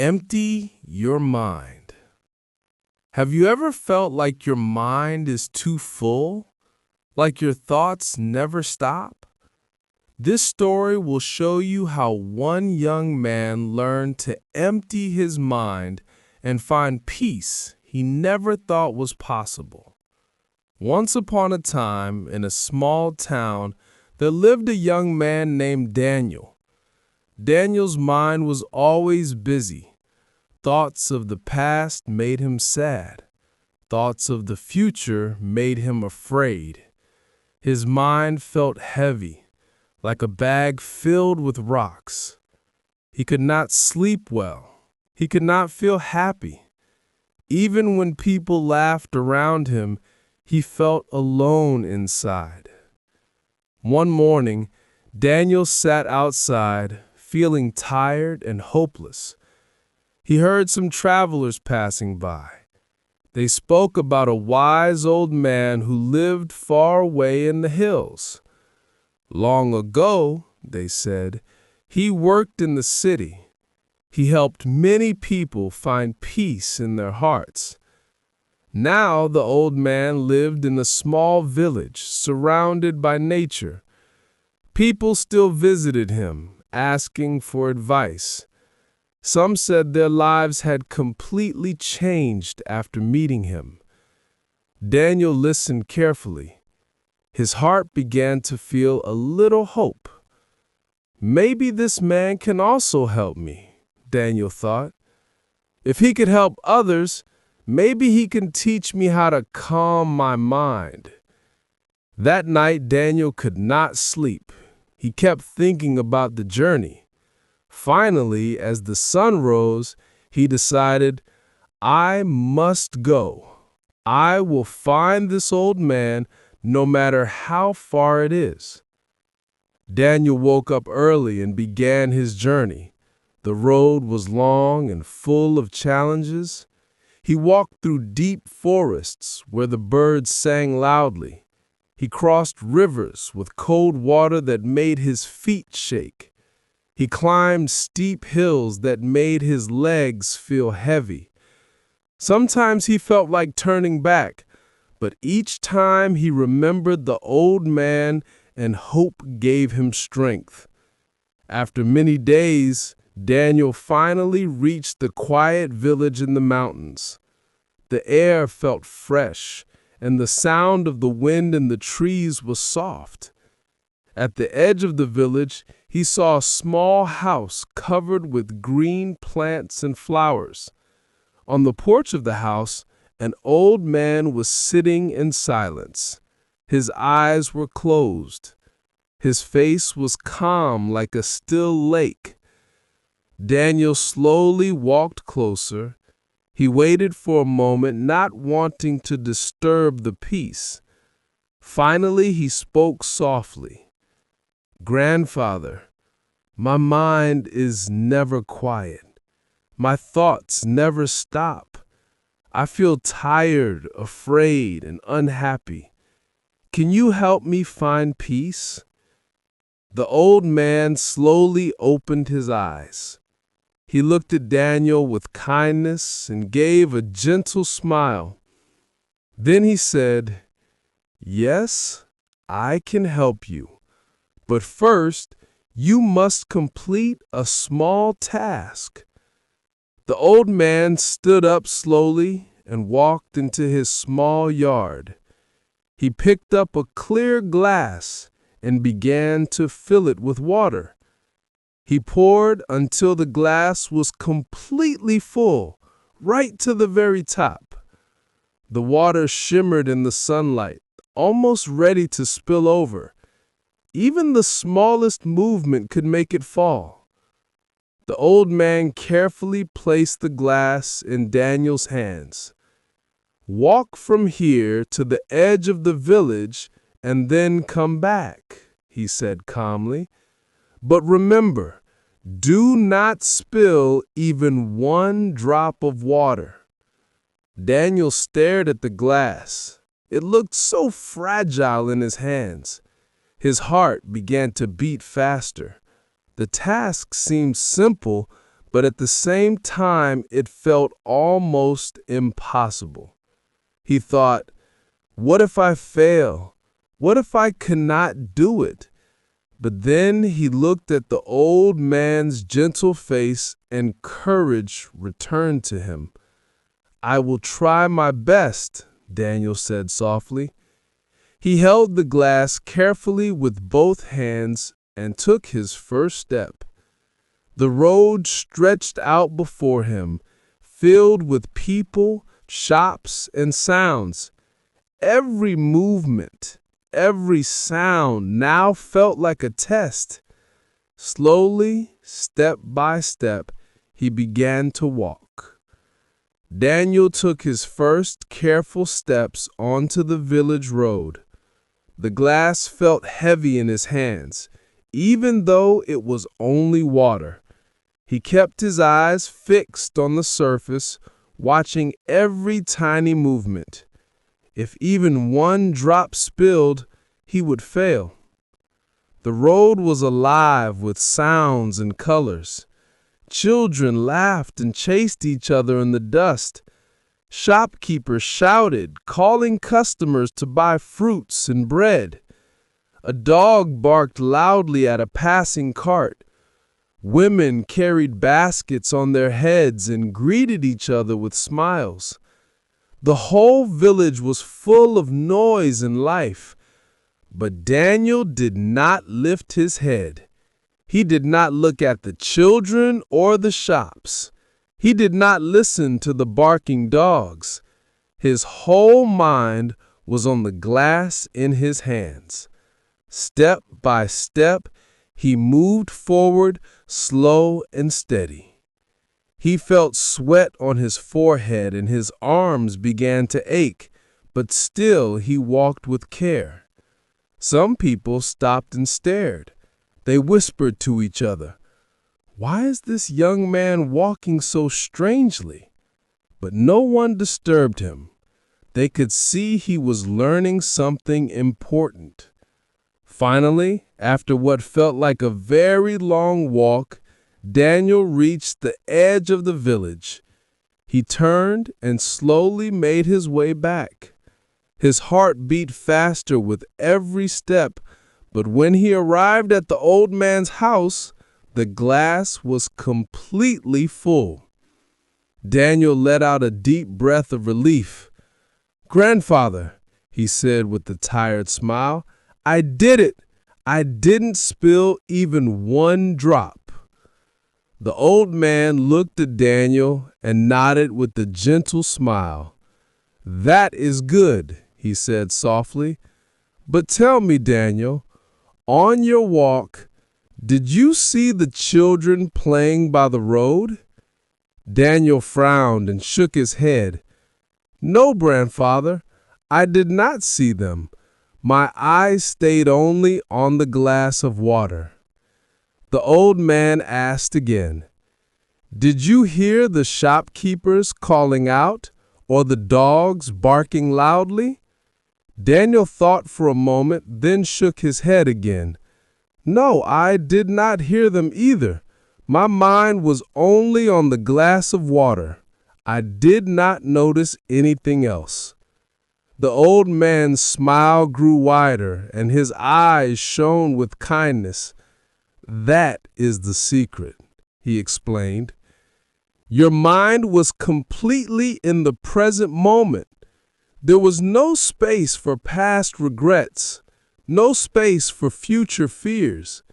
Empty your mind. Have you ever felt like your mind is too full? Like your thoughts never stop? This story will show you how one young man learned to empty his mind and find peace he never thought was possible. Once upon a time, in a small town, there lived a young man named Daniel. Daniel's mind was always busy. Thoughts of the past made him sad. Thoughts of the future made him afraid. His mind felt heavy, like a bag filled with rocks. He could not sleep well. He could not feel happy. Even when people laughed around him, he felt alone inside. One morning, Daniel sat outside, feeling tired and hopeless. He heard some travelers passing by. They spoke about a wise old man who lived far away in the hills. Long ago, they said, he worked in the city. He helped many people find peace in their hearts. Now the old man lived in a small village surrounded by nature. People still visited him, asking for advice. Some said their lives had completely changed after meeting him. Daniel listened carefully. His heart began to feel a little hope. Maybe this man can also help me, Daniel thought. If he could help others, maybe he can teach me how to calm my mind. That night, Daniel could not sleep. He kept thinking about the journey. Finally, as the sun rose, he decided, I must go. I will find this old man no matter how far it is. Daniel woke up early and began his journey. The road was long and full of challenges. He walked through deep forests where the birds sang loudly. He crossed rivers with cold water that made his feet shake. He climbed steep hills that made his legs feel heavy. Sometimes he felt like turning back, but each time he remembered the old man and hope gave him strength. After many days, Daniel finally reached the quiet village in the mountains. The air felt fresh, and the sound of the wind in the trees was soft. At the edge of the village, he saw a small house covered with green plants and flowers. On the porch of the house, an old man was sitting in silence. His eyes were closed. His face was calm like a still lake. Daniel slowly walked closer. He waited for a moment, not wanting to disturb the peace. Finally, he spoke softly. Grandfather, my mind is never quiet. My thoughts never stop. I feel tired, afraid, and unhappy. Can you help me find peace? The old man slowly opened his eyes. He looked at Daniel with kindness and gave a gentle smile. Then he said, Yes, I can help you. But first, you must complete a small task. The old man stood up slowly and walked into his small yard. He picked up a clear glass and began to fill it with water. He poured until the glass was completely full, right to the very top. The water shimmered in the sunlight, almost ready to spill over. Even the smallest movement could make it fall. The old man carefully placed the glass in Daniel's hands. Walk from here to the edge of the village and then come back, he said calmly. But remember, do not spill even one drop of water. Daniel stared at the glass. It looked so fragile in his hands. His heart began to beat faster. The task seemed simple, but at the same time it felt almost impossible. He thought, what if I fail? What if I cannot do it? But then he looked at the old man's gentle face and courage returned to him. I will try my best, Daniel said softly. He held the glass carefully with both hands and took his first step. The road stretched out before him, filled with people, shops, and sounds. Every movement, every sound now felt like a test. Slowly, step by step, he began to walk. Daniel took his first careful steps onto the village road. The glass felt heavy in his hands, even though it was only water. He kept his eyes fixed on the surface, watching every tiny movement. If even one drop spilled, he would fail. The road was alive with sounds and colors. Children laughed and chased each other in the dust. Shopkeepers shouted, calling customers to buy fruits and bread. A dog barked loudly at a passing cart. Women carried baskets on their heads and greeted each other with smiles. The whole village was full of noise and life. But Daniel did not lift his head. He did not look at the children or the shops. He did not listen to the barking dogs. His whole mind was on the glass in his hands. Step by step, he moved forward, slow and steady. He felt sweat on his forehead and his arms began to ache, but still he walked with care. Some people stopped and stared. They whispered to each other, "Why is this young man walking so strangely?" But no one disturbed him. They could see he was learning something important. Finally, after what felt like a very long walk, Daniel reached the edge of the village. He turned and slowly made his way back. His heart beat faster with every step, but when he arrived at the old man's house, the glass was completely full. Daniel let out a deep breath of relief. "Grandfather," he said with a tired smile, "I did it! I didn't spill even one drop." The old man looked at Daniel and nodded with a gentle smile. "That is good," he said softly. "But tell me, Daniel, on your walk, did you see the children playing by the road?" Daniel frowned and shook his head. "No, grandfather, I did not see them. My eyes stayed only on the glass of water." The old man asked again, "Did you hear the shopkeepers calling out or the dogs barking loudly?" Daniel thought for a moment, then shook his head again. "No, I did not hear them either. My mind was only on the glass of water. I did not notice anything else." The old man's smile grew wider and his eyes shone with kindness. "That is the secret," he explained. "Your mind was completely in the present moment. There was no space for past regrets, no space for future fears.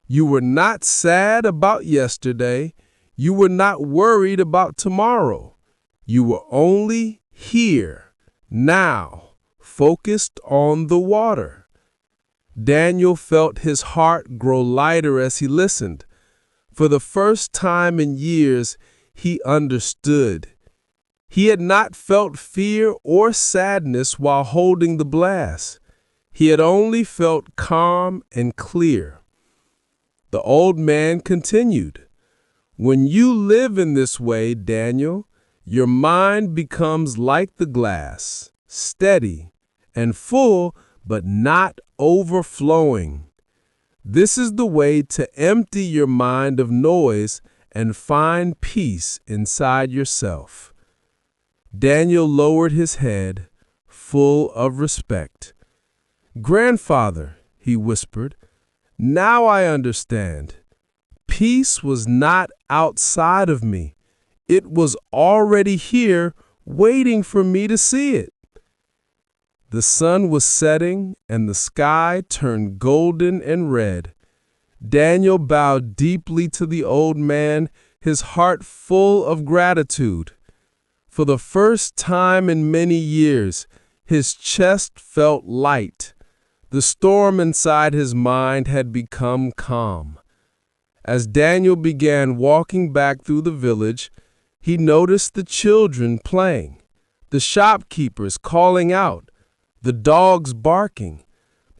You were not sad about yesterday. You were not worried about tomorrow. You were only here, now, focused on the water." Daniel felt his heart grow lighter as he listened. For the first time in years, he understood. He had not felt fear or sadness while holding the glass. He had only felt calm and clear. The old man continued, "When you live in this way, Daniel, your mind becomes like the glass, steady and full, but not overflowing. This is the way to empty your mind of noise and find peace inside yourself. Daniel lowered his head, full of respect. "Grandfather," he whispered, "now I understand. Peace was not outside of me. It was already here, waiting for me to see it." The sun was setting, and the sky turned golden and red. Daniel bowed deeply to the old man, his heart full of gratitude. For the first time in many years, his chest felt light. The storm inside his mind had become calm. As Daniel began walking back through the village, he noticed the children playing, the shopkeepers calling out, the dogs barking.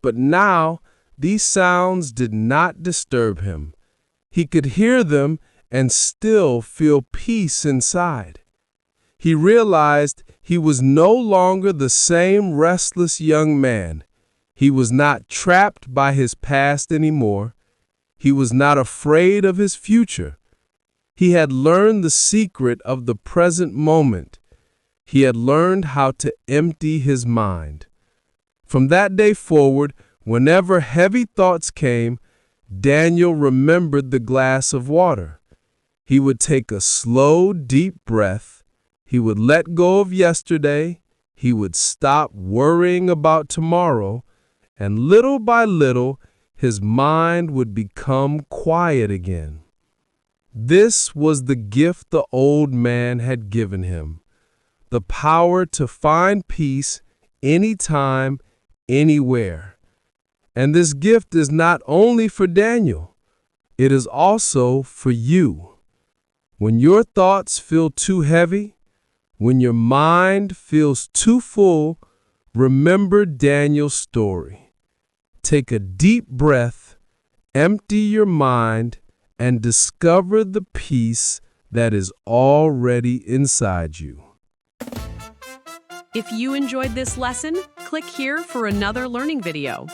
But now these sounds did not disturb him. He could hear them and still feel peace inside. He realized he was no longer the same restless young man. He was not trapped by his past anymore. He was not afraid of his future. He had learned the secret of the present moment. He had learned how to empty his mind. From that day forward, whenever heavy thoughts came, Daniel remembered the glass of water. He would take a slow, deep breath. He would let go of yesterday. He would stop worrying about tomorrow. And little by little, his mind would become quiet again. This was the gift the old man had given him, the power to find peace anytime, anywhere. And this gift is not only for Daniel, it is also for you. When your thoughts feel too heavy, when your mind feels too full, remember Daniel's story. Take a deep breath, empty your mind, and discover the peace that is already inside you. If you enjoyed this lesson, click here for another learning video.